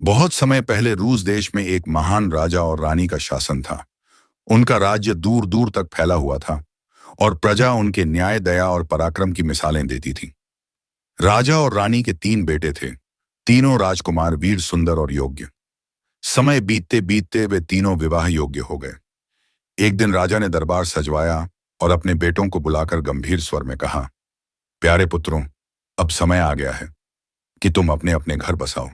बहुत समय पहले रूस देश में एक महान राजा और रानी का शासन था। उनका राज्य दूर दूर तक फैला हुआ था और प्रजा उनके न्याय, दया और पराक्रम की मिसालें देती थी। राजा और रानी के 3 बेटे थे। तीनों राजकुमार वीर, सुंदर और योग्य। समय बीतते बीतते वे तीनों विवाह योग्य हो गए। एक दिन राजा ने दरबार सजवाया और अपने बेटों को बुलाकर गंभीर स्वर में कहा, प्यारे पुत्रों, अब समय आ गया है कि तुम अपने अपने घर बसाओ।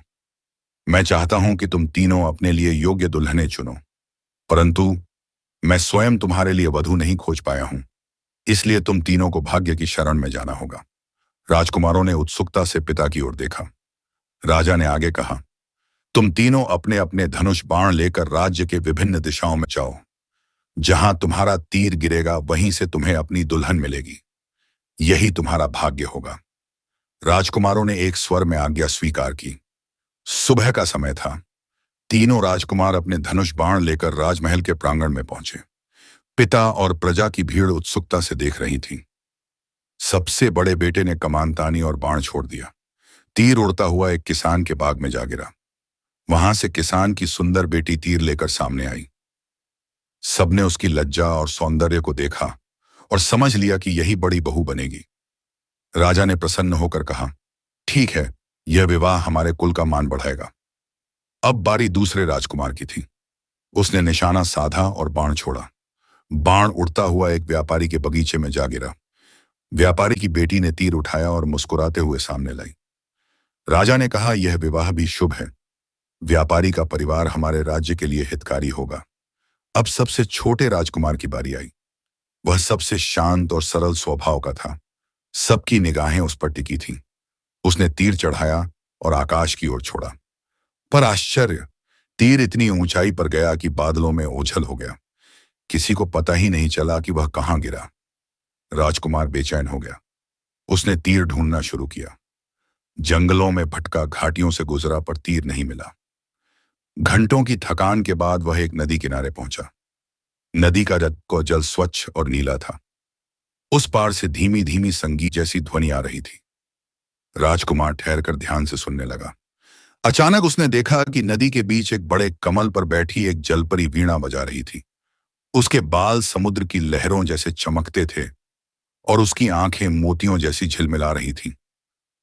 मैं चाहता हूं कि तुम तीनों अपने लिए योग्य दुल्हनें चुनो, परंतु मैं स्वयं तुम्हारे लिए वधू नहीं खोज पाया हूं, इसलिए तुम तीनों को भाग्य की शरण में जाना होगा। राजकुमारों ने उत्सुकता से पिता की ओर देखा। राजा ने आगे कहा, तुम तीनों अपने अपने धनुष बाण लेकर राज्य के विभिन्न दिशाओं में जाओ। जहां तुम्हारा तीर गिरेगा वहीं से तुम्हें अपनी दुल्हन मिलेगी। यही तुम्हारा भाग्य होगा। राजकुमारों ने एक स्वर में आज्ञा स्वीकार की। सुबह का समय था। तीनों राजकुमार अपने धनुष बाण लेकर राजमहल के प्रांगण में पहुंचे। पिता और प्रजा की भीड़ उत्सुकता से देख रही थी। सबसे बड़े बेटे ने कमान तानी और बाण छोड़ दिया। तीर उड़ता हुआ एक किसान के बाग में जा गिरा। वहां से किसान की सुंदर बेटी तीर लेकर सामने आई। सबने उसकी लज्जा और सौंदर्य को देखा और समझ लिया कि यही बड़ी बहू बनेगी। राजा ने प्रसन्न होकर कहा, ठीक है, यह विवाह हमारे कुल का मान बढ़ाएगा। अब बारी दूसरे राजकुमार की थी। उसने निशाना साधा और बाण छोड़ा। बाण उड़ता हुआ एक व्यापारी के बगीचे में जा गिरा। व्यापारी की बेटी ने तीर उठाया और मुस्कुराते हुए सामने लाई। राजा ने कहा, यह विवाह भी शुभ है। व्यापारी का परिवार हमारे राज्य के लिए हितकारी होगा। अब सबसे छोटे राजकुमार की बारी आई। वह सबसे शांत और सरल स्वभाव का था। सबकी निगाहें उस पर टिकी थीं। उसने तीर चढ़ाया और आकाश की ओर छोड़ा। पर आश्चर्य, तीर इतनी ऊंचाई पर गया कि बादलों में ओझल हो गया। किसी को पता ही नहीं चला कि वह कहां गिरा। राजकुमार बेचैन हो गया। उसने तीर ढूंढना शुरू किया। जंगलों में भटका, घाटियों से गुजरा, पर तीर नहीं मिला। घंटों की थकान के बाद वह एक नदी किनारे पहुंचा। नदी का जल स्वच्छ और नीला था। उस पार से धीमी धीमी संगीत जैसी ध्वनि आ रही थी। राजकुमार ठहरकर ध्यान से सुनने लगा। अचानक उसने देखा कि नदी के बीच एक बड़े कमल पर बैठी एक जलपरी वीणा बजा रही थी। उसके बाल समुद्र की लहरों जैसे चमकते थे और उसकी आंखें मोतियों जैसी झिलमिला रही थीं।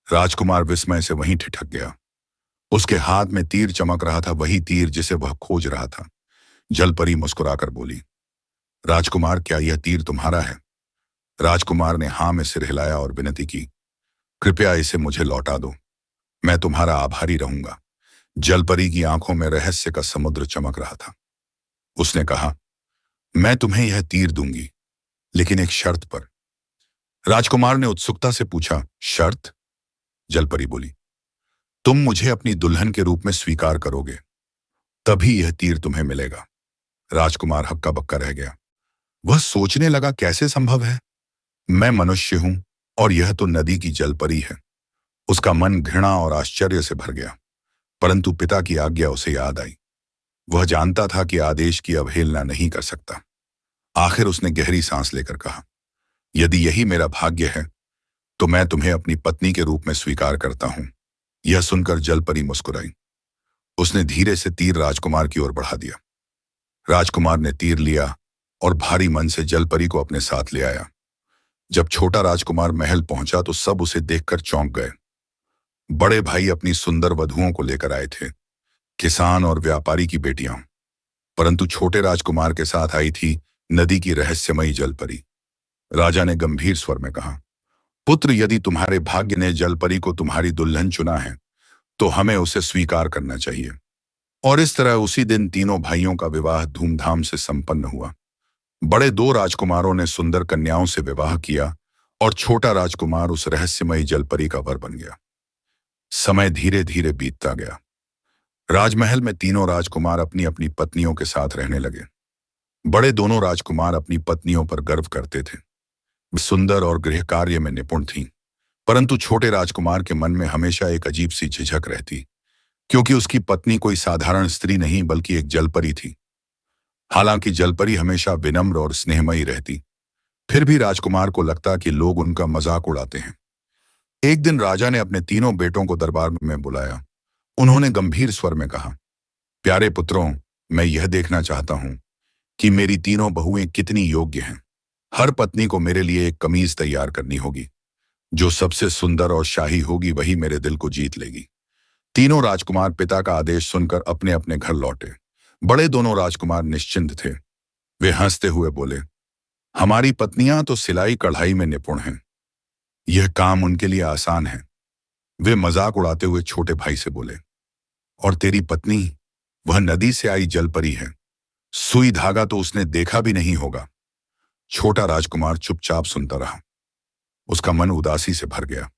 राजकुमार विस्मय से वहीं ठिठक गया। उसके हाथ में तीर चमक रहा था, वही तीर जिसे वह खोज रहा था। जलपरी मुस्कुराकर बोली, राजकुमार, क्या यह तीर तुम्हारा है? राजकुमार ने हाँ में सिर हिलाया और विनती की, कृपया इसे मुझे लौटा दो। मैं तुम्हारा आभारी रहूंगा। जलपरी की आंखों में रहस्य का समुद्र चमक रहा था। उसने कहा, मैं तुम्हें यह तीर दूंगी, लेकिन एक शर्त पर। राजकुमार ने उत्सुकता से पूछा, शर्त? जलपरी बोली, तुम मुझे अपनी दुल्हन के रूप में स्वीकार करोगे, तभी यह तीर तुम्हें मिलेगा। राजकुमार हक्का बक्का रह गया। वह सोचने लगा, कैसे संभव है? मैं मनुष्य हूं और यह तो नदी की जलपरी है। उसका मन घृणा और आश्चर्य से भर गया, परंतु पिता की आज्ञा उसे याद आई। वह जानता था कि आदेश की अवहेलना नहीं कर सकता। आखिर उसने गहरी सांस लेकर कहा, यदि यही मेरा भाग्य है तो मैं तुम्हें अपनी पत्नी के रूप में स्वीकार करता हूं। यह सुनकर जलपरी मुस्कुराई। उसने धीरे से तीर राजकुमार की ओर बढ़ा दिया। राजकुमार ने तीर लिया और भारी मन से जलपरी को अपने साथ ले आया। जब छोटा राजकुमार महल पहुंचा तो सब उसे देखकर चौंक गए। बड़े भाई अपनी सुंदर वधुओं को लेकर आए थे, किसान और व्यापारी की बेटियां, परंतु छोटे राजकुमार के साथ आई थी नदी की रहस्यमयी जलपरी। राजा ने गंभीर स्वर में कहा, पुत्र, यदि तुम्हारे भाग्य ने जलपरी को तुम्हारी दुल्हन चुना है तो हमें उसे स्वीकार करना चाहिए। और इस तरह उसी दिन तीनों भाइयों का विवाह धूमधाम से संपन्न हुआ। बड़े 2 राजकुमारों ने सुंदर कन्याओं से विवाह किया और छोटा राजकुमार उस रहस्यमयी जलपरी का वर बन गया। समय धीरे धीरे बीतता गया। राजमहल में तीनों राजकुमार अपनी अपनी पत्नियों के साथ रहने लगे। बड़े दोनों राजकुमार अपनी पत्नियों पर गर्व करते थे। वे सुंदर और गृह कार्य में निपुण थीं, परंतु छोटे राजकुमार के मन में हमेशा एक अजीब सी झिझक रहती, क्योंकि उसकी पत्नी कोई साधारण स्त्री नहीं बल्कि एक जलपरी थी। हालांकि जलपरी हमेशा विनम्र और स्नेहमयी रहती, फिर भी राजकुमार को लगता कि लोग उनका मजाक उड़ाते हैं। एक दिन राजा ने अपने तीनों बेटों को दरबार में बुलाया उन्होंने गंभीर स्वर में कहा, प्यारे पुत्रों, मैं यह देखना चाहता हूं कि मेरी तीनों बहुएं कितनी योग्य हैं। हर पत्नी को मेरे लिए एक कमीज तैयार करनी होगी। जो सबसे सुंदर और शाही होगी वही मेरे दिल को जीत लेगी। तीनों राजकुमार पिता का आदेश सुनकर अपने अपने घर लौटे। बड़े दोनों राजकुमार निश्चिंत थे। वे हंसते हुए बोले, हमारी पत्नियां तो सिलाई कढ़ाई में निपुण हैं। यह काम उनके लिए आसान है। वे मजाक उड़ाते हुए छोटे भाई से बोले, और तेरी पत्नी, वह नदी से आई जलपरी है। सुई धागा तो उसने देखा भी नहीं होगा। छोटा राजकुमार चुपचाप सुनता रहा। उसका मन उदासी से भर गया।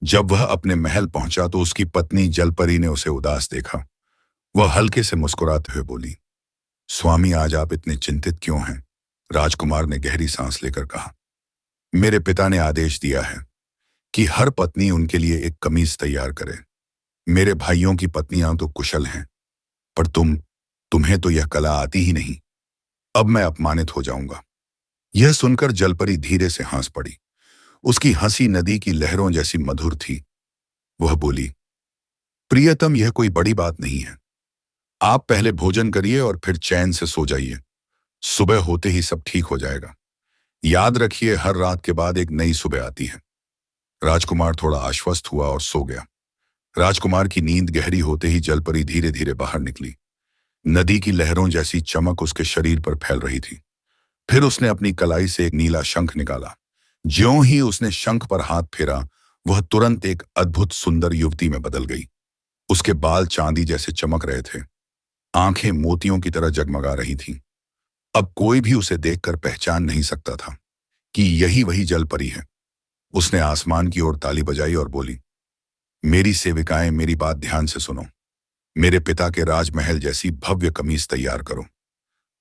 जब वह अपने महल पहुंचा तो उसकी पत्नी जलपरी ने उसे उदास देखा। वह हल्के से मुस्कुराते हुए बोली, स्वामी, आज आप इतने चिंतित क्यों हैं? राजकुमार ने गहरी सांस लेकर कहा, मेरे पिता ने आदेश दिया है कि हर पत्नी उनके लिए एक कमीज तैयार करे। मेरे भाइयों की पत्नियां तो कुशल हैं, पर तुम्हें तो यह कला आती ही नहीं। अब मैं अपमानित हो जाऊंगा। यह सुनकर जलपरी धीरे से हंस पड़ी। उसकी हंसी नदी की लहरों जैसी मधुर थी। वह बोली, प्रियतम, यह कोई बड़ी बात नहीं है। आप पहले भोजन करिए और फिर चैन से सो जाइए। सुबह होते ही सब ठीक हो जाएगा। याद रखिए, हर रात के बाद एक नई सुबह आती है। राजकुमार थोड़ा आश्वस्त हुआ और सो गया। राजकुमार की नींद गहरी होते ही जलपरी धीरे धीरे बाहर निकली। नदी की लहरों जैसी चमक उसके शरीर पर फैल रही थी। फिर उसने अपनी कलाई से एक नीला शंख निकाला। ज्यों ही उसने शंख पर हाथ फेरा, वह तुरंत एक अद्भुत सुंदर युवती में बदल गई। उसके बाल चांदी जैसे चमक रहे थे। आंखें मोतियों की तरह जगमगा रही थीं। अब कोई भी उसे देखकर पहचान नहीं सकता था कि यही वही जलपरी है। उसने आसमान की ओर ताली बजाई और बोली, मेरी सेविकाएं, मेरी बात ध्यान से सुनो। मेरे पिता के राजमहल जैसी भव्य कमीज तैयार करो।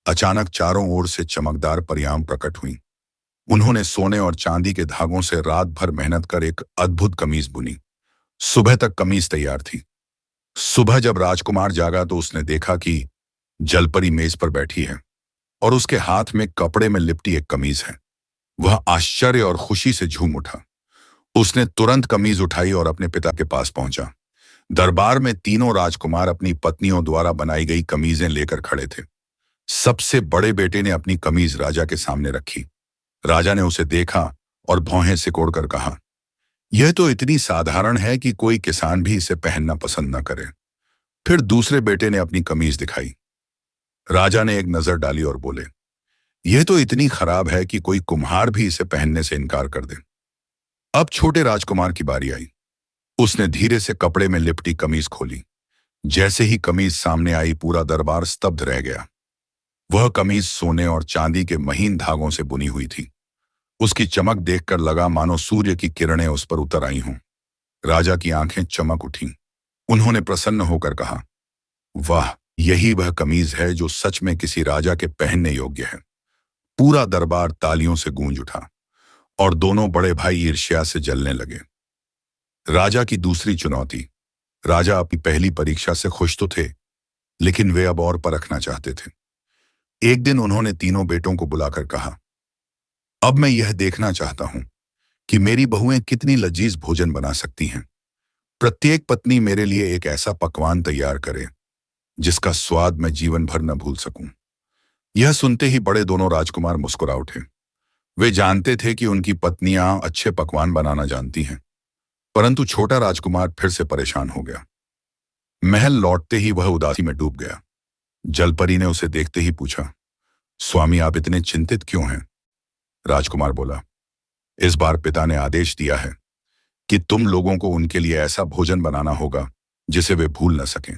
अचानक चारों ओर से चमकदार परियां प्रकट हुईं। उन्होंने सोने और चांदी के धागों से रात भर मेहनत कर एक अद्भुत कमीज बुनी। सुबह तक कमीज तैयार थी। सुबह जब राजकुमार जागा तो उसने देखा कि जलपरी मेज पर बैठी है और उसके हाथ में कपड़े में लिपटी एक कमीज है। वह आश्चर्य और खुशी से झूम उठा। उसने तुरंत कमीज उठाई और अपने पिता के पास पहुंचा। दरबार में तीनों राजकुमार अपनी पत्नियों द्वारा बनाई गई कमीजें लेकर खड़े थे। सबसे बड़े बेटे ने अपनी कमीज राजा के सामने रखी। राजा ने उसे देखा और भौहें सिकोड़कर कहा, यह तो इतनी साधारण है कि कोई किसान भी इसे पहनना पसंद न करे। फिर दूसरे बेटे ने अपनी कमीज दिखाई। राजा ने एक नजर डाली और बोले, यह तो इतनी खराब है कि कोई कुम्हार भी इसे पहनने से इनकार कर दे। अब छोटे राजकुमार की बारी आई। उसने धीरे से कपड़े में लिपटी कमीज खोली। जैसे ही कमीज सामने आई, पूरा दरबार स्तब्ध रह गया। वह कमीज सोने और चांदी के महीन धागों से बुनी हुई थी। उसकी चमक देखकर लगा मानो सूर्य की किरणें उस पर उतर आई हों। राजा की आंखें चमक उठीं। उन्होंने प्रसन्न होकर कहा, वाह, यही वह कमीज है जो सच में किसी राजा के पहनने योग्य है। पूरा दरबार तालियों से गूंज उठा और दोनों बड़े भाई ईर्ष्या से जलने लगे। राजा की दूसरी चुनौती। राजा अपनी पहली परीक्षा से खुश तो थे, लेकिन वे अब और परखना चाहते थे। एक दिन उन्होंने तीनों बेटों को बुलाकर कहा, अब मैं यह देखना चाहता हूं कि मेरी बहुएं कितनी लजीज भोजन बना सकती हैं। प्रत्येक पत्नी मेरे लिए एक ऐसा पकवान तैयार करे जिसका स्वाद मैं जीवन भर न भूल सकूं। यह सुनते ही बड़े दोनों राजकुमार मुस्कुरा उठे। वे जानते थे कि उनकी पत्नियां अच्छे पकवान बनाना जानती हैं, परंतु छोटा राजकुमार फिर से परेशान हो गया। महल लौटते ही वह उदासी में डूब गया। जलपरी ने उसे देखते ही पूछा, स्वामी, आप इतने चिंतित क्यों हैं? राजकुमार बोला, इस बार पिता ने आदेश दिया है कि तुम लोगों को उनके लिए ऐसा भोजन बनाना होगा जिसे वे भूल न सकें।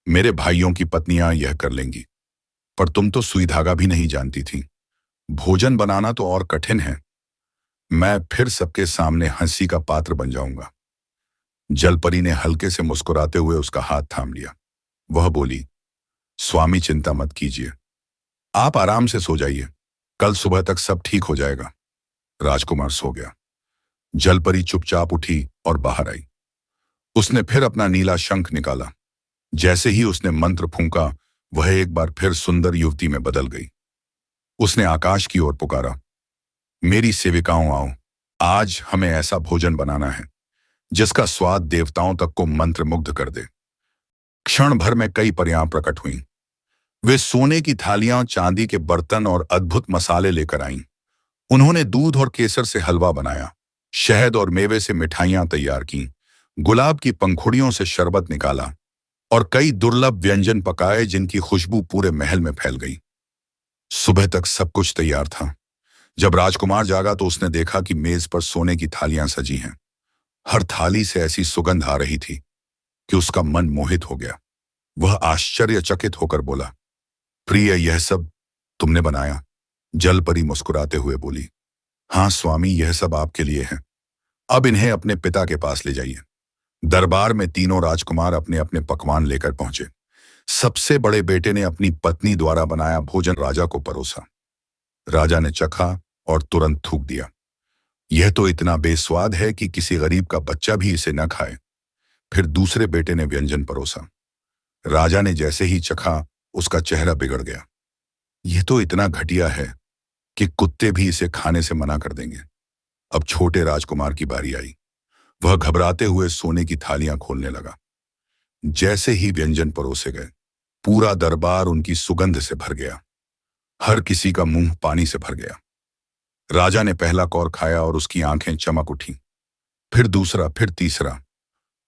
मेरे भाइयों की पत्नियां यह कर लेंगी, पर तुम तो सुई धागा भी नहीं जानती थी। भोजन बनाना तो और कठिन है। मैं फिर सबके सामने हंसी का पात्र बन जाऊंगा। जलपरी ने हल्के से मुस्कुराते हुए उसका हाथ थाम लिया। वह बोली, स्वामी, चिंता मत कीजिए। आप आराम से सो जाइए। कल सुबह तक सब ठीक हो जाएगा। राजकुमार सो गया। जलपरी चुपचाप उठी और बाहर आई। उसने फिर अपना नीला शंख निकाला। जैसे ही उसने मंत्र फूंका, वह एक बार फिर सुंदर युवती में बदल गई। उसने आकाश की ओर पुकारा, मेरी सेविकाओं, आओ, आज हमें ऐसा भोजन बनाना है जिसका स्वाद देवताओं तक को मंत्रमुग्ध कर दे। क्षण भर में कई परियां प्रकट हुईं। वे सोने की थालियां, चांदी के बर्तन और अद्भुत मसाले लेकर आईं। उन्होंने दूध और केसर से हलवा बनाया, शहद और मेवे से मिठाइयां तैयार की, गुलाब की पंखुड़ियों से शरबत निकाला और कई दुर्लभ व्यंजन पकाए जिनकी खुशबू पूरे महल में फैल गई। सुबह तक सब कुछ तैयार था। जब राजकुमार जागा तो उसने देखा कि मेज पर सोने की थालियां सजी हैं। हर थाली से ऐसी सुगंध आ रही थी कि उसका मन मोहित हो गया। वह आश्चर्यचकित होकर बोला, प्रिय, यह सब तुमने बनाया? जल परी मुस्कुराते हुए बोली, हाँ स्वामी, यह सब आपके लिए है। अब इन्हें अपने पिता के पास ले जाइए। दरबार में तीनों राजकुमार अपने अपने पकवान लेकर पहुंचे। सबसे बड़े बेटे ने अपनी पत्नी द्वारा बनाया भोजन राजा को परोसा। राजा ने चखा और तुरंत थूक दिया, यह तो इतना बेस्वाद है कि किसी गरीब का बच्चा भी इसे न खाए। फिर दूसरे बेटे ने व्यंजन परोसा। राजा ने जैसे ही चखा, उसका चेहरा बिगड़ गया। यह तो इतना घटिया है कि कुत्ते भी इसे खाने से मना कर देंगे। अब छोटे राजकुमार की बारी आई। वह घबराते हुए सोने की थालियां खोलने लगा। जैसे ही व्यंजन परोसे गए, पूरा दरबार उनकी सुगंध से भर गया। हर किसी का मुंह पानी से भर गया। राजा ने पहला कौर खाया और उसकी आंखें चमक उठी। फिर दूसरा, फिर तीसरा।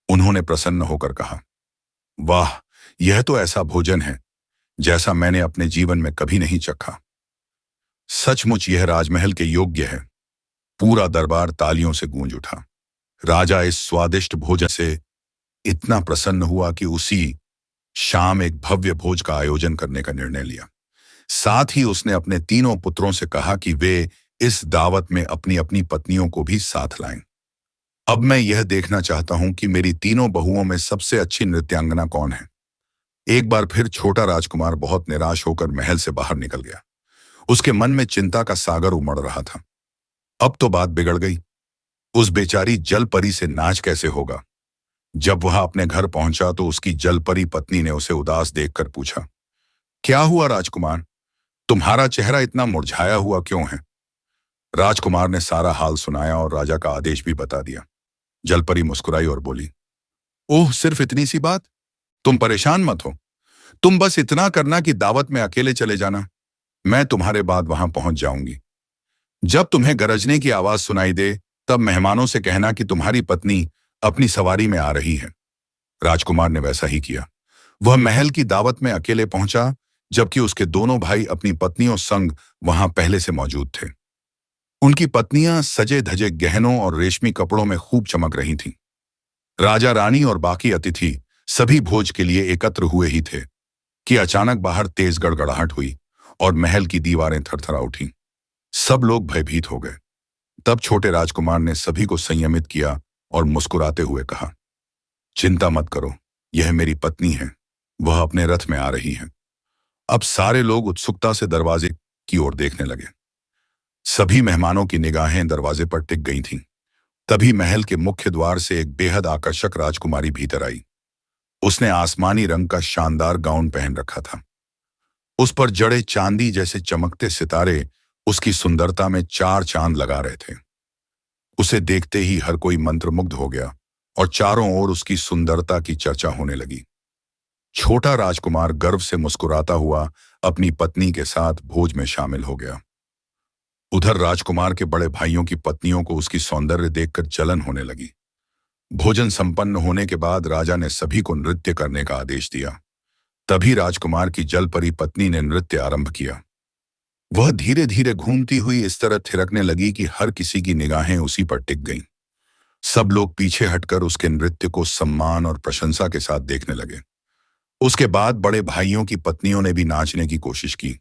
उन्होंने प्रसन्न होकर कहा, वाह, यह तो ऐसा भोजन है जैसा मैंने अपने जीवन में कभी नहीं चखा। सचमुच यह राजमहल के योग्य है। पूरा दरबार तालियों से गूंज उठा। राजा इस स्वादिष्ट भोजन से इतना प्रसन्न हुआ कि उसी शाम एक भव्य भोज का आयोजन करने का निर्णय लिया। साथ ही उसने अपने तीनों पुत्रों से कहा कि वे इस दावत में अपनी अपनी पत्नियों को भी साथ लाएं। अब मैं यह देखना चाहता हूं कि मेरी तीनों बहुओं में सबसे अच्छी नृत्यांगना कौन है। एक बार फिर छोटा राजकुमार बहुत निराश होकर महल से बाहर निकल गया। उसके मन में चिंता का सागर उमड़ रहा था। अब तो बात बिगड़ गई। उस बेचारी जल परी से नाच कैसे होगा। जब वह अपने घर पहुंचा तो उसकी जल परी पत्नी ने उसे उदास देखकर पूछा, क्या हुआ राजकुमार, तुम्हारा चेहरा इतना मुरझाया हुआ क्यों है? राजकुमार ने सारा हाल सुनाया और राजा का आदेश भी बता दिया। जलपरी मुस्कुराई और बोली, ओह, सिर्फ इतनी सी बात? तुम परेशान मत हो। तुम बस इतना करना कि दावत में अकेले चले जाना। मैं तुम्हारे बाद वहां पहुंच जाऊंगी। जब तुम्हें गरजने की आवाज सुनाई दे तब मेहमानों से कहना कि तुम्हारी पत्नी अपनी सवारी में आ रही है। राजकुमार ने वैसा ही किया। वह महल की दावत में अकेले पहुंचा, जबकि उसके दोनों भाई अपनी पत्नियों संग वहां पहले से मौजूद थे। उनकी पत्नियां सजे धजे गहनों और रेशमी कपड़ों में खूब चमक रही थीं। राजा, रानी और बाकी अतिथि सभी भोज के लिए एकत्र हुए ही थे कि अचानक बाहर तेज गड़गड़ाहट हुई और महल की दीवारें थरथरा उठीं। सब लोग भयभीत हो गए। तब छोटे राजकुमार ने सभी को संयमित किया और मुस्कुराते हुए कहा, चिंता मत करो, यह मेरी पत्नी है। वह अपने रथ में आ रही है। अब सारे लोग उत्सुकता से दरवाजे की ओर देखने लगे। सभी मेहमानों की निगाहें दरवाजे पर टिक गई थीं। तभी महल के मुख्य द्वार से एक बेहद आकर्षक राजकुमारी भीतर आई। उसने आसमानी रंग का शानदार गाउन पहन रखा था। उस पर जड़े चांदी जैसे चमकते सितारे उसकी सुंदरता में चार चांद लगा रहे थे। उसे देखते ही हर कोई मंत्रमुग्ध हो गया और चारों ओर उसकी सुंदरता की चर्चा होने लगी। छोटा राजकुमार गर्व से मुस्कुराता हुआ अपनी पत्नी के साथ भोज में शामिल हो गया। उधर राजकुमार के बड़े भाइयों की पत्नियों को उसकी सौंदर्य देखकर जलन होने लगी। भोजन संपन्न होने के बाद राजा ने सभी को नृत्य करने का आदेश दिया। तभी राजकुमार की जलपरी पत्नी ने नृत्य आरंभ किया। वह धीरे धीरे घूमती हुई इस तरह थिरकने लगी कि हर किसी की निगाहें उसी पर टिक गईं। सब लोग पीछे हटकर उसके नृत्य को सम्मान और प्रशंसा के साथ देखने लगे। उसके बाद बड़े भाइयों की पत्नियों ने भी नाचने की कोशिश की,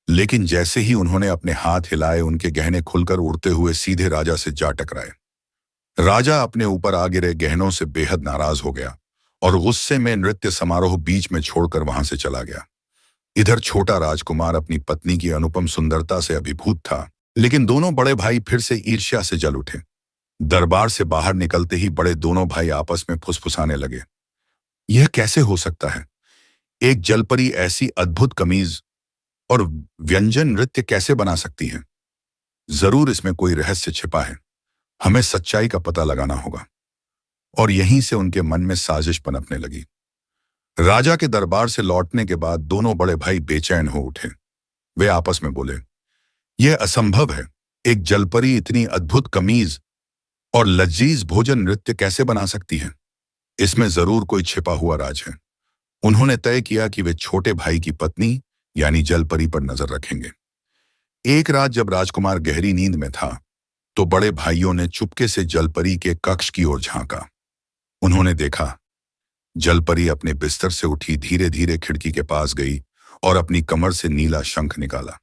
लेकिन जैसे ही उन्होंने अपने हाथ हिलाए, उनके गहने खुलकर उड़ते हुए सीधे राजा से जा टकराए। राजा अपने ऊपर आ गिरे गहनों से बेहद नाराज हो गया और गुस्से में नृत्य समारोह बीच में छोड़कर वहां से चला गया। इधर छोटा राजकुमार अपनी पत्नी की अनुपम सुंदरता से अभिभूत था, लेकिन दोनों बड़े भाई फिर से ईर्ष्या से जल उठे। दरबार से बाहर निकलते ही बड़े दोनों भाई आपस में फुसफुसाने लगे। यह कैसे हो सकता है? एक जलपरी ऐसी अद्भुत कमीज और व्यंजन नृत्य कैसे बना सकती है? जरूर इसमें कोई रहस्य छिपा है। हमें सच्चाई का पता लगाना होगा। और यहीं से उनके मन में साजिश पनपने लगी। राजा के दरबार से लौटने के बाद दोनों बड़े भाई बेचैन हो उठे। वे आपस में बोले, यह असंभव है। एक जलपरी इतनी अद्भुत कमीज और लजीज भोजन नृत्य कैसे बना सकती है? इसमें जरूर कोई छिपा हुआ राज है। उन्होंने तय किया कि वे छोटे भाई की पत्नी यानी जलपरी पर नजर रखेंगे। एक रात जब राजकुमार गहरी नींद में था तो बड़े भाइयों ने चुपके से जलपरी के कक्ष की ओर झांका। उन्होंने देखा जलपरी अपने बिस्तर से उठी, धीरे धीरे खिड़की के पास गई और अपनी कमर से नीला शंख निकाला।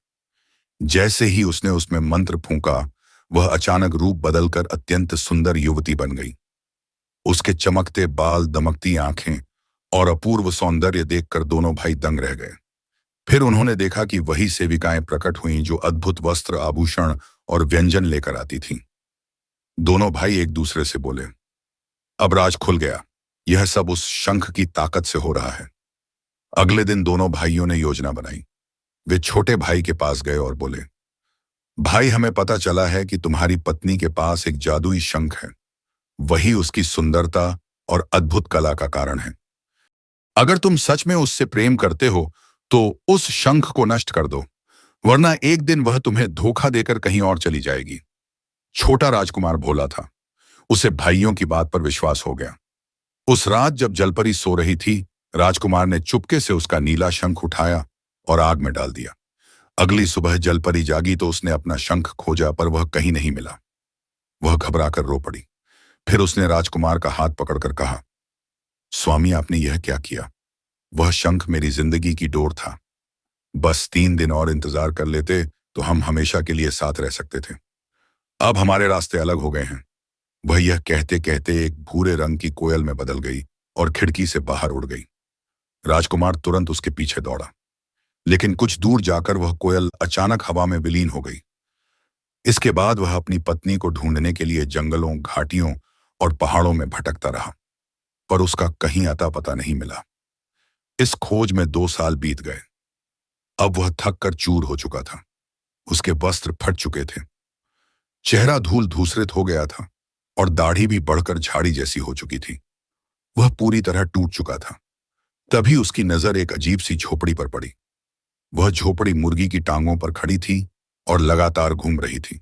जैसे ही उसने उसमें मंत्र फूंका, वह अचानक रूप बदलकर अत्यंत सुंदर युवती बन गई। उसके चमकते बाल, दमकती आंखें और अपूर्व सौंदर्य देखकर दोनों भाई दंग रह गए। फिर उन्होंने देखा कि वही सेविकाएं प्रकट हुईं जो अद्भुत वस्त्र, आभूषण और व्यंजन लेकर आती थीं। दोनों भाई एक दूसरे से बोले, अब राज खुल गया। यह सब उस शंख की ताकत से हो रहा है। अगले दिन दोनों भाइयों ने योजना बनाई। वे छोटे भाई के पास गए और बोले, भाई, हमें पता चला है कि तुम्हारी पत्नी के पास एक जादुई शंख है। वही उसकी सुंदरता और अद्भुत कला का कारण है। अगर तुम सच में उससे प्रेम करते हो तो उस शंख को नष्ट कर दो, वरना एक दिन वह तुम्हें धोखा देकर कहीं और चली जाएगी। छोटा राजकुमार भोला था। उसे भाइयों की बात पर विश्वास हो गया। उस रात जब जलपरी सो रही थी, राजकुमार ने चुपके से उसका नीला शंख उठाया और आग में डाल दिया। अगली सुबह जलपरी जागी तो उसने अपना शंख खोजा, पर वह कहीं नहीं मिला। वह घबराकर रो पड़ी। फिर उसने राजकुमार का हाथ पकड़कर कहा, स्वामी, आपने यह क्या किया? वह शंख मेरी जिंदगी की डोर था। बस 3 दिन और इंतजार कर लेते तो हम हमेशा के लिए साथ रह सकते थे। अब हमारे रास्ते अलग हो गए हैं। वह यह कहते कहते एक भूरे रंग की कोयल में बदल गई और खिड़की से बाहर उड़ गई। राजकुमार तुरंत उसके पीछे दौड़ा, लेकिन कुछ दूर जाकर वह कोयल अचानक हवा में विलीन हो गई। इसके बाद वह अपनी पत्नी को ढूंढने के लिए जंगलों, घाटियों और पहाड़ों में भटकता रहा, पर उसका कहीं अता पता नहीं मिला। इस खोज में 2 साल बीत गए। अब वह थक कर चूर हो चुका था। उसके वस्त्र फट चुके थे, चेहरा धूल धूसरित हो गया था और दाढ़ी भी बढ़कर झाड़ी जैसी हो चुकी थी। वह पूरी तरह टूट चुका था। तभी उसकी नजर एक अजीब सी झोपड़ी पर पड़ी। वह झोपड़ी मुर्गी की टांगों पर खड़ी थी और लगातार घूम रही थी,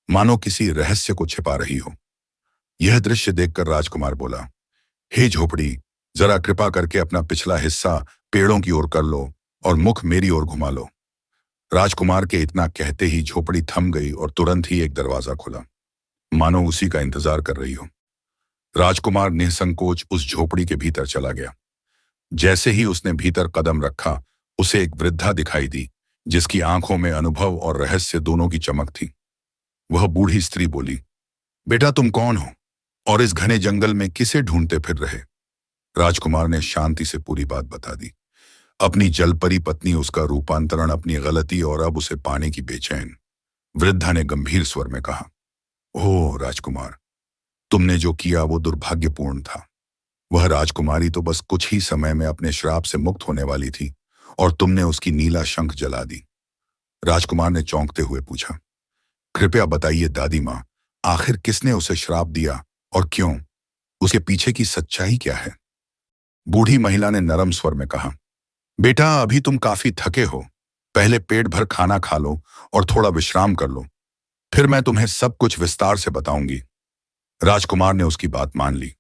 मानो किसी रहस्य को छिपा रही हो। यह दृश्य देखकर राजकुमार बोला, हे झोपड़ी, जरा कृपा करके अपना पिछला हिस्सा पेड़ों की ओर कर लो और मुख मेरी ओर घुमा लो। राजकुमार के इतना कहते ही झोपड़ी थम गई और तुरंत ही एक दरवाजा खुला, मानो उसी का इंतजार कर रही हो। राजकुमार निसंकोच उस झोपड़ी के भीतर चला गया। जैसे ही उसने भीतर कदम रखा, उसे एक वृद्धा दिखाई दी, जिसकी आंखों में अनुभव और रहस्य दोनों की चमक थी। वह बूढ़ी स्त्री बोली, बेटा, तुम कौन हो और इस घने जंगल में किसे ढूंढते फिर रहे? राजकुमार ने शांति से पूरी बात बता दी। अपनी जलपरी पत्नी, उसका रूपांतरण, अपनी गलती और अब उसे पाने की बेचैन। वृद्धा ने गंभीर स्वर में कहा, ओह राजकुमार, तुमने जो किया वो दुर्भाग्यपूर्ण था। वह राजकुमारी तो बस कुछ ही समय में अपने श्राप से मुक्त होने वाली थी और तुमने उसकी नीला शंख जला दी। राजकुमार ने चौंकते हुए पूछा, कृपया बताइए दादी माँ, आखिर किसने उसे श्राप दिया और क्यों? उसके पीछे की सच्चाई क्या है? बूढ़ी महिला ने नरम स्वर में कहा, बेटा, अभी तुम काफी थके हो। पहले पेट भर खाना खा लो और थोड़ा विश्राम कर लो, फिर मैं तुम्हें सब कुछ विस्तार से बताऊंगी। राजकुमार ने उसकी बात मान ली।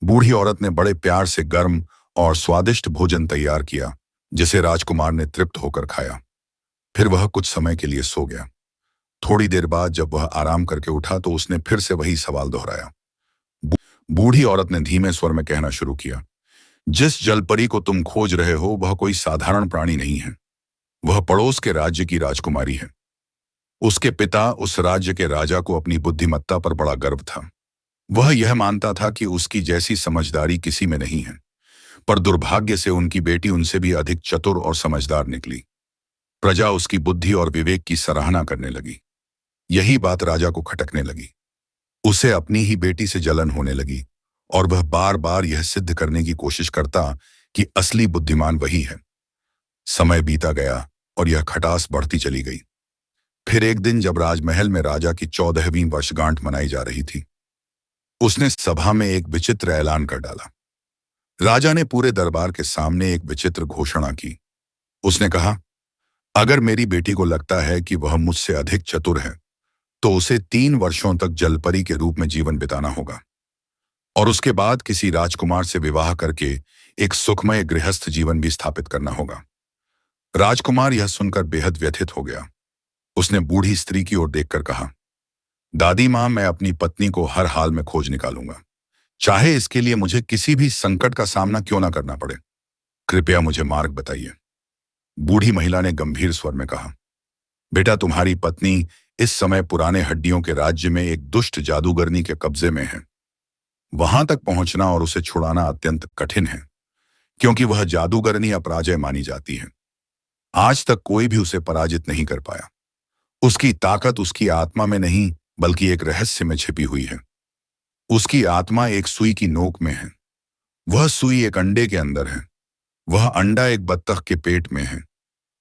बूढ़ी औरत ने बड़े प्यार से गर्म और स्वादिष्ट भोजन तैयार किया, जिसे राजकुमार ने तृप्त होकर खाया। फिर वह कुछ समय के लिए सो गया। थोड़ी देर बाद जब वह आराम करके उठा तो उसने फिर से वही सवाल दोहराया। बूढ़ी औरत ने धीमे स्वर में कहना शुरू किया, जिस जलपरी को तुम खोज रहे हो वह कोई साधारण प्राणी नहीं है। वह पड़ोस के राज्य की राजकुमारी है। उसके पिता उस राज्य के राजा को अपनी बुद्धिमत्ता पर बड़ा गर्व था। वह यह मानता था कि उसकी जैसी समझदारी किसी में नहीं है, पर दुर्भाग्य से उनकी बेटी उनसे भी अधिक चतुर और समझदार निकली। प्रजा उसकी बुद्धि और विवेक की सराहना करने लगी। यही बात राजा को खटकने लगी। उसे अपनी ही बेटी से जलन होने लगी और वह बार बार यह सिद्ध करने की कोशिश करता कि असली बुद्धिमान वही है। समय बीता गया और यह खटास बढ़ती चली गई। फिर एक दिन जब राजमहल में राजा की 14वीं वर्षगांठ मनाई जा रही थी, उसने सभा में एक विचित्र ऐलान कर डाला। राजा ने पूरे दरबार के सामने एक विचित्र घोषणा की। उसने कहा, अगर मेरी बेटी को लगता है कि वह मुझसे अधिक चतुर है तो उसे 3 वर्षों तक जलपरी के रूप में जीवन बिताना होगा और उसके बाद किसी राजकुमार से विवाह करके एक सुखमय गृहस्थ जीवन भी स्थापित करना होगा। राजकुमार यह सुनकर बेहद व्यथित हो गया। उसने बूढ़ी स्त्री की ओर देखकर कहा, दादी मां, मैं अपनी पत्नी को हर हाल में खोज निकालूंगा, चाहे इसके लिए मुझे किसी भी संकट का सामना क्यों ना करना पड़े। कृपया मुझे मार्ग बताइए। बूढ़ी महिला ने गंभीर स्वर में कहा, बेटा, तुम्हारी पत्नी इस समय पुराने हड्डियों के राज्य में एक दुष्ट जादूगरनी के कब्जे में है। वहां तक पहुंचना और उसे छुड़ाना अत्यंत कठिन है, क्योंकि वह जादूगरनी अपराजय मानी जाती है। आज तक कोई भी उसे पराजित नहीं कर पाया। उसकी ताकत उसकी आत्मा में नहीं बल्कि एक रहस्य में छिपी हुई है। उसकी आत्मा एक सुई की नोक में है। वह सुई एक अंडे के अंदर है। वह अंडा एक बत्तख के पेट में है।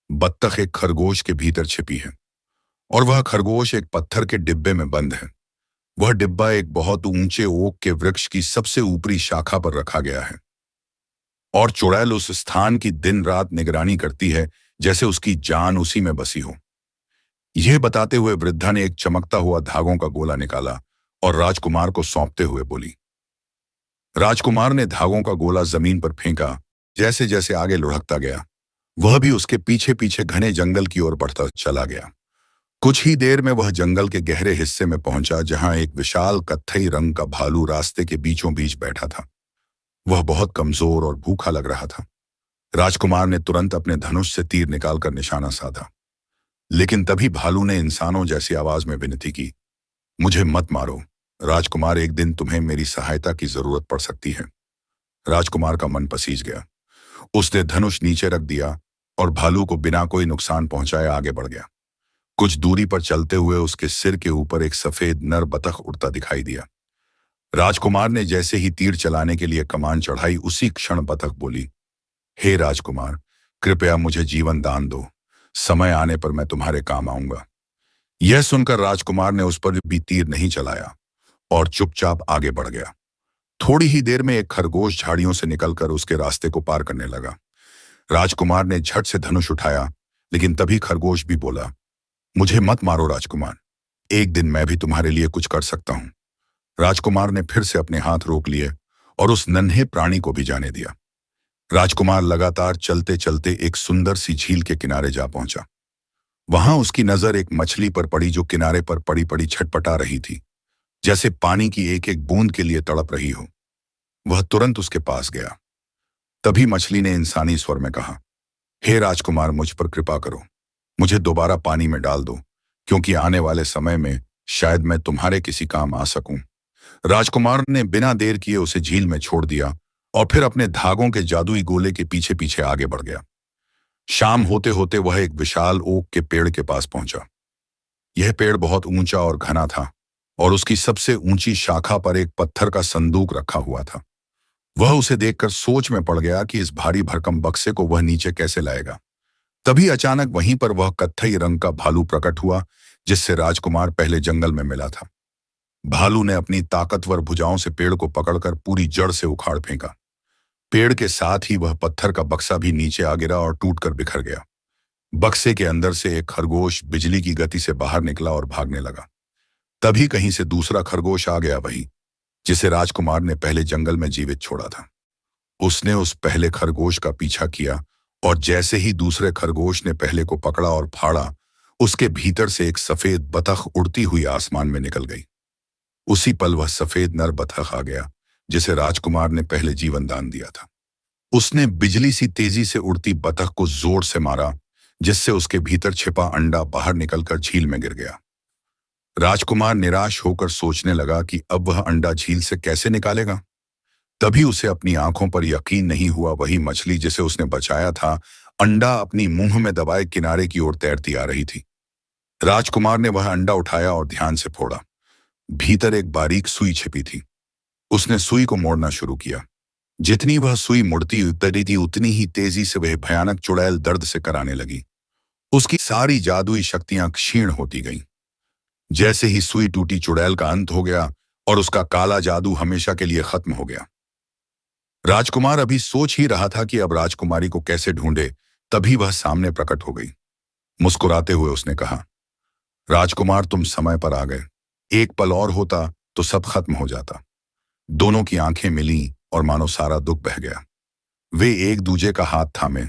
बत्तख एक खरगोश के भीतर छिपी है और वह खरगोश एक पत्थर के डिब्बे में बंद है। वह डिब्बा एक बहुत ऊंचे ओक के वृक्ष की सबसे ऊपरी शाखा पर रखा गया है और चुड़ैल उस स्थान की दिन रात निगरानी करती है जैसे उसकी जान उसी में बसी हो। यह बताते हुए वृद्धा ने एक चमकता हुआ धागों का गोला निकाला और राजकुमार को सौंपते हुए बोली। राजकुमार ने धागों का गोला जमीन पर फेंका। जैसे जैसे आगे लुढ़कता गया, वह भी उसके पीछे पीछे घने जंगल की ओर बढ़ता चला गया। कुछ ही देर में वह जंगल के गहरे हिस्से में पहुंचा, जहां एक विशाल कत्थई रंग का भालू रास्ते के बीचों बीच बैठा था। वह बहुत कमजोर और भूखा लग रहा था। राजकुमार ने तुरंत अपने धनुष से तीर निकालकर निशाना साधा, लेकिन तभी भालू ने इंसानों जैसी आवाज में विनती की, मुझे मत मारो राजकुमार, एक दिन तुम्हें मेरी सहायता की जरूरत पड़ सकती है। राजकुमार का मन पसीज गया। उसने धनुष नीचे रख दिया और भालू को बिना कोई नुकसान पहुंचाए आगे बढ़ गया। कुछ दूरी पर चलते हुए उसके सिर के ऊपर एक सफेद नर बतख उड़ता दिखाई दिया। राजकुमार ने जैसे ही तीर चलाने के लिए कमान चढ़ाई, उसी क्षण बतख बोली, हे राजकुमार, कृपया मुझे जीवन दान दो। समय आने पर मैं तुम्हारे काम आऊंगा। यह सुनकर राजकुमार ने उस पर भी तीर नहीं चलाया और चुपचाप आगे बढ़ गया। थोड़ी ही देर में एक खरगोश झाड़ियों से निकलकर उसके रास्ते को पार करने लगा। राजकुमार ने झट से धनुष उठाया, लेकिन तभी खरगोश भी बोला, मुझे मत मारो राजकुमार, एक दिन मैं भी तुम्हारे लिए कुछ कर सकता हूं। राजकुमार ने फिर से अपने हाथ रोक लिए और उस नन्हे प्राणी को भी जाने दिया। राजकुमार लगातार चलते चलते एक सुंदर सी झील के किनारे जा पहुंचा। वहां उसकी नजर एक मछली पर पड़ी जो किनारे पर पड़ी पड़ी छटपटा रही थी, जैसे पानी की एक एक बूंद के लिए तड़प रही हो। वह तुरंत उसके पास गया। तभी मछली ने इंसानी स्वर में कहा, हे राजकुमार, मुझ पर कृपा करो, मुझे दोबारा पानी में डाल दो, क्योंकि आने वाले समय में शायद मैं तुम्हारे किसी काम आ सकूं। राजकुमार ने बिना देर किए उसे झील में छोड़ दिया और फिर अपने धागों के जादुई गोले के पीछे पीछे आगे बढ़ गया। शाम होते होते वह एक विशाल ओक के पेड़ के पास पहुंचा। यह पेड़ बहुत ऊंचा और घना था और उसकी सबसे ऊंची शाखा पर एक पत्थर का संदूक रखा हुआ था। वह उसे देखकर सोच में पड़ गया कि इस भारी भरकम बक्से को वह नीचे कैसे लाएगा। तभी अचानक वहीं पर वह कत्थई रंग का भालू प्रकट हुआ, जिससे राजकुमार पहले जंगल में मिला था। भालू ने अपनी ताकतवर भुजाओं से पेड़ को पकड़कर पूरी जड़ से उखाड़ फेंका। पेड़ के साथ ही वह पत्थर का बक्सा भी नीचे आ गिरा और टूटकर बिखर गया। बक्से के अंदर से एक खरगोश बिजली की गति से बाहर निकला और भागने लगा। तभी कहीं से दूसरा खरगोश आ गया, वही जिसे राजकुमार ने पहले जंगल में जीवित छोड़ा था। उसने उस पहले खरगोश का पीछा किया और जैसे ही दूसरे खरगोश ने पहले को पकड़ा और फाड़ा, उसके भीतर से एक सफेद बतख उड़ती हुई आसमान में निकल गई। उसी पल वह सफेद नर बतख आ गया जिसे राजकुमार ने पहले जीवन दान दिया था। उसने बिजली सी तेजी से उड़ती बतख को जोर से मारा, जिससे उसके भीतर छिपा अंडा बाहर निकलकर झील में गिर गया। राजकुमार निराश होकर सोचने लगा कि अब वह अंडा झील से कैसे निकालेगा। तभी उसे अपनी आंखों पर यकीन नहीं हुआ। वही मछली जिसे उसने बचाया था, अंडा अपनी मुंह में दबाए किनारे की ओर तैरती आ रही थी। राजकुमार ने वह अंडा उठाया और ध्यान से फोड़ा। भीतर एक बारीक सुई छिपी थी। उसने सुई को मोड़ना शुरू किया। जितनी वह सुई मुड़ती उतरी थी, उतनी ही तेजी से वह भयानक चुड़ैल दर्द से कराने लगी। उसकी सारी जादुई शक्तियां क्षीण होती गईं। जैसे ही सुई टूटी, चुड़ैल का अंत हो गया और उसका काला जादू हमेशा के लिए खत्म हो गया। राजकुमार अभी सोच ही रहा था कि अब राजकुमारी को कैसे ढूंढे, तभी वह सामने प्रकट हो गई। मुस्कुराते हुए उसने कहा, राजकुमार, तुम समय पर आ गए। एक पल और होता तो सब खत्म हो जाता। दोनों की आंखें मिली और मानो सारा दुख बह गया। वे एक दूजे का हाथ थामे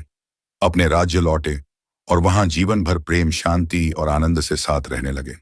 अपने राज्य लौटे और वहां जीवन भर प्रेम, शांति और आनंद से साथ रहने लगे।